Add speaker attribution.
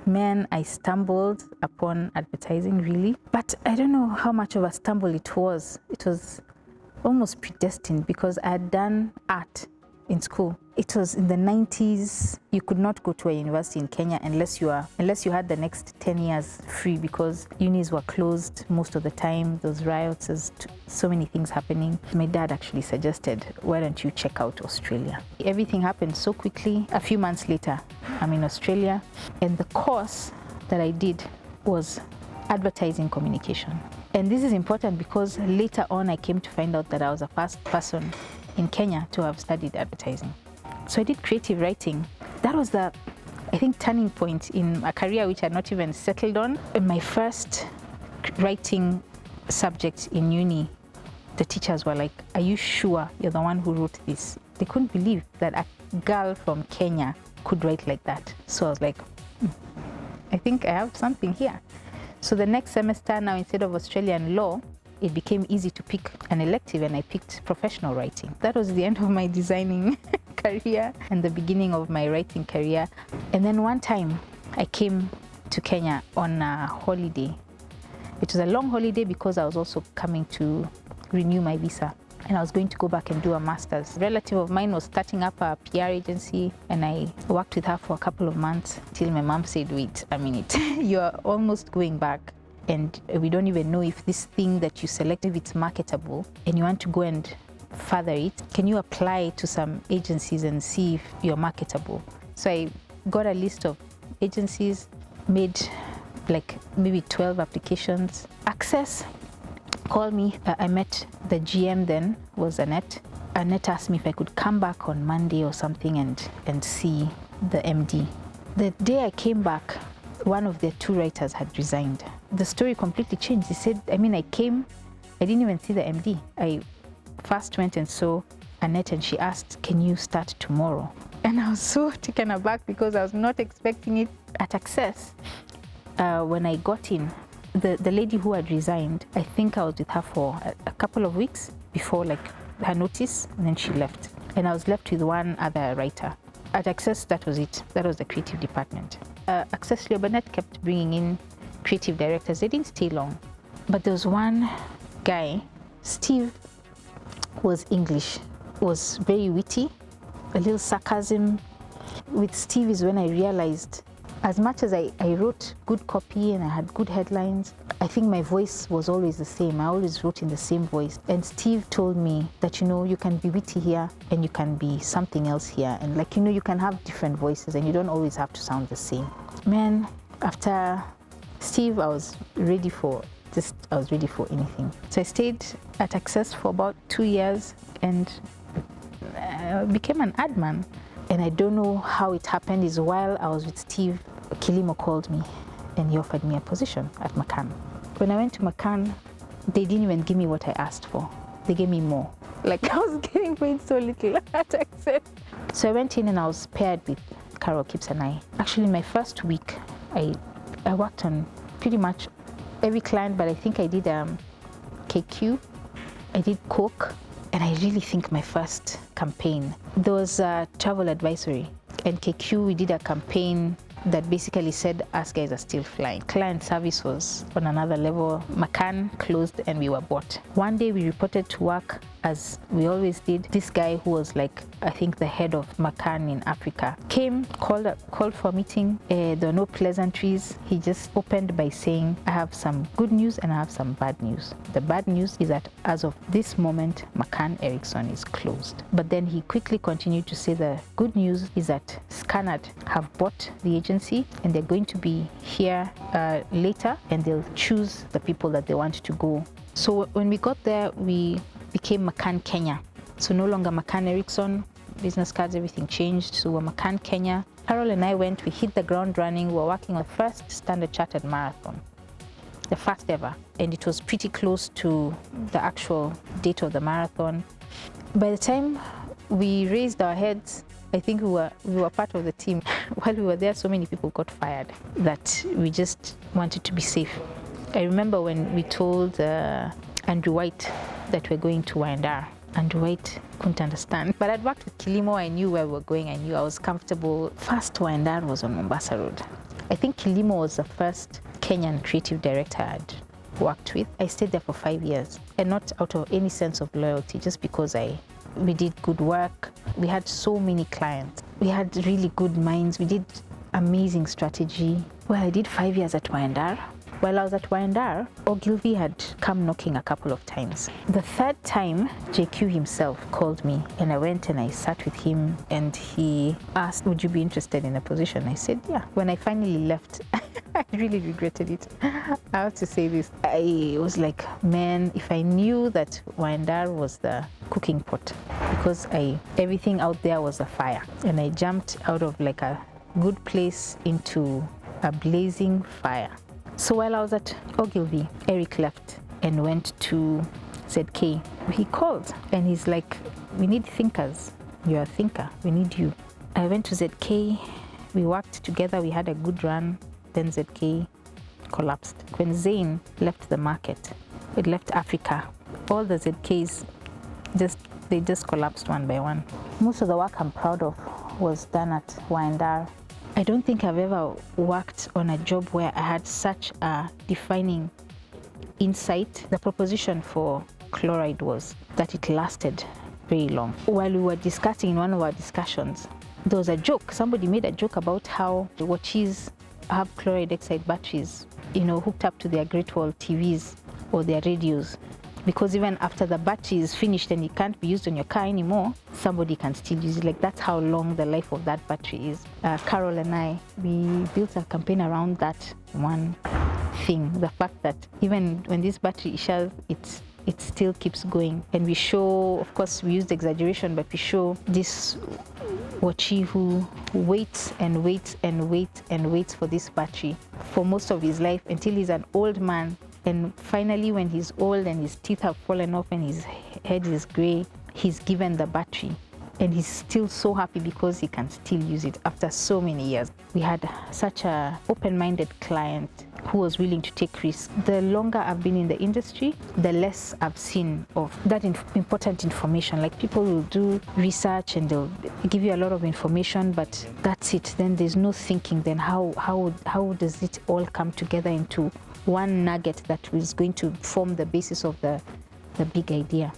Speaker 1: Man, I stumbled upon advertising, really. But I don't know how much of a stumble it was. It was almost predestined because I had done art in school. It was in the 90s. You could not go to a university in Kenya unless you had the next 10 years free, because unis were closed most of the time. Those riots, there's so many things happening. My dad actually suggested, why don't you check out Australia? Everything happened so quickly. A few months later, I'm in Australia, and the course that I did was advertising communication. And this is important because later on I came to find out that I was the first person in Kenya to have studied advertising. So I did creative writing. That was the, I think, turning point in a career which I had not even settled on. In my first writing subject in uni, the teachers were like, are you sure you're the one who wrote this? They couldn't believe that a girl from Kenya could write like that. So I was like, I think I have something here. So the next semester now, instead of Australian law, it became easy to pick an elective, and I picked professional writing. That was the end of my designing career and the beginning of my writing career. And then one time I came to Kenya on a holiday. It was a long holiday because I was also coming to renew my visa, and I was going to go back and do a master's. A relative of mine was starting up a PR agency, and I worked with her for a couple of months till my mom said, wait a minute, you're almost going back, and we don't even know if this thing that you select, if it's marketable, and you want to go and further it. Can you apply to some agencies and see if you're marketable? So I got a list of agencies, made like maybe 12 applications. Access called me. I met the GM then, was Annette. Annette asked me if I could come back on Monday or something and see the MD. The day I came back, one of the two writers had resigned. The story completely changed. He said, I came, I didn't even see the MD. I first went and saw Annette, and she asked, can you start tomorrow? And I was so taken aback because I was not expecting it. At Access, when I got in, the lady who had resigned, I think I was with her for a couple of weeks before like her notice, and then she left. And I was left with one other writer. At Access, that was it. That was the creative department. Access Leobanet kept bringing in creative directors. They didn't stay long. But there was one guy, Steve, was English, was very witty, a little sarcasm. With Steve is when I realized, as much as I wrote good copy and I had good headlines, I think my voice was always the same. I always wrote in the same voice. And Steve told me that, you can be witty here and you can be something else here. And you can have different voices and you don't always have to sound the same. Man, after Steve, I was ready for anything. So I stayed at Access for about 2 years and became an ad man. And I don't know how it happened. Is while I was with Steve, Kilimo called me and he offered me a position at Macan. When I went to Macan, they didn't even give me what I asked for. They gave me more. I was getting paid so little at Access. So I went in and I was paired with Carol Kipps and I. Actually, in my first week, I worked on pretty much every client, but I think I did KQ, I did Coke, and I really think my first campaign, there was a travel advisory. And KQ, we did a campaign that basically said, us guys are still flying. Client service was on another level. Macan closed and we were bought. One day we reported to work, as we always did. This guy who was I think the head of Macan in Africa, came, called for a meeting. There were no pleasantries. He just opened by saying, I have some good news and I have some bad news. The bad news is that as of this moment, Macan Ericsson is closed. But then he quickly continued to say the good news is that Scanad have bought the agency and they're going to be here later and they'll choose the people that they want to go. So when we got there, we became Macan Kenya. So no longer Macan Ericsson, business cards, everything changed. So we're Macan Kenya. Carol and I went, we hit the ground running. We're working on the first Standard Chartered marathon, the first ever. And it was pretty close to the actual date of the marathon. By the time we raised our heads, I think we were part of the team. While we were there, so many people got fired that we just wanted to be safe. I remember when we told Andrew White that we're going to Wyandar. and white couldn't understand. But I'd worked with Kilimo, I knew where we were going, I knew I was comfortable. First Wyandar was on Mombasa Road. I think Kilimo was the first Kenyan creative director I'd worked with. I stayed there for 5 years, and not out of any sense of loyalty, just because we did good work. We had so many clients. We had really good minds. We did amazing strategy. Well, I did 5 years at Wyandar. While I was at Wyandar, Ogilvy had come knocking a couple of times. The third time, JQ himself called me, and I went and I sat with him, and he asked, would you be interested in a position? I said, yeah. When I finally left, I really regretted it. I have to say this. I was like, man, if I knew that Wyandar was the cooking pot, because everything out there was a fire, and I jumped out of like a good place into a blazing fire. So while I was at Ogilvy, Eric left and went to ZK. He called and he's like, we need thinkers. You're a thinker. We need you. I went to ZK. We worked together. We had a good run. Then ZK collapsed. When Zain left the market, it left Africa. All the ZKs, they just collapsed one by one. Most of the work I'm proud of was done at Wyandar. I don't think I've ever worked on a job where I had such a defining insight. The proposition for Chloride was that it lasted very long. While we were discussing in one of our discussions, there was a joke. Somebody made a joke about how the watches have chloride oxide batteries, hooked up to their Great Wall TVs or their radios. Because even after the battery is finished and it can't be used on your car anymore, somebody can still use it. Like, that's how long the life of that battery is. Carol and I, we built a campaign around that one thing. The fact that even when this battery shares, it still keeps going. And we show, of course, we used exaggeration, but we show this watchie who waits and waits and waits and waits for this battery for most of his life until he's an old man. And finally, when he's old and his teeth have fallen off and his head is gray, he's given the battery. And he's still so happy because he can still use it after so many years. We had such an open-minded client who was willing to take risks. The longer I've been in the industry, the less I've seen of that important information. Like, people will do research and they'll give you a lot of information, but that's it. Then there's no thinking. Then how does it all come together into one nugget that is going to form the basis of the big idea?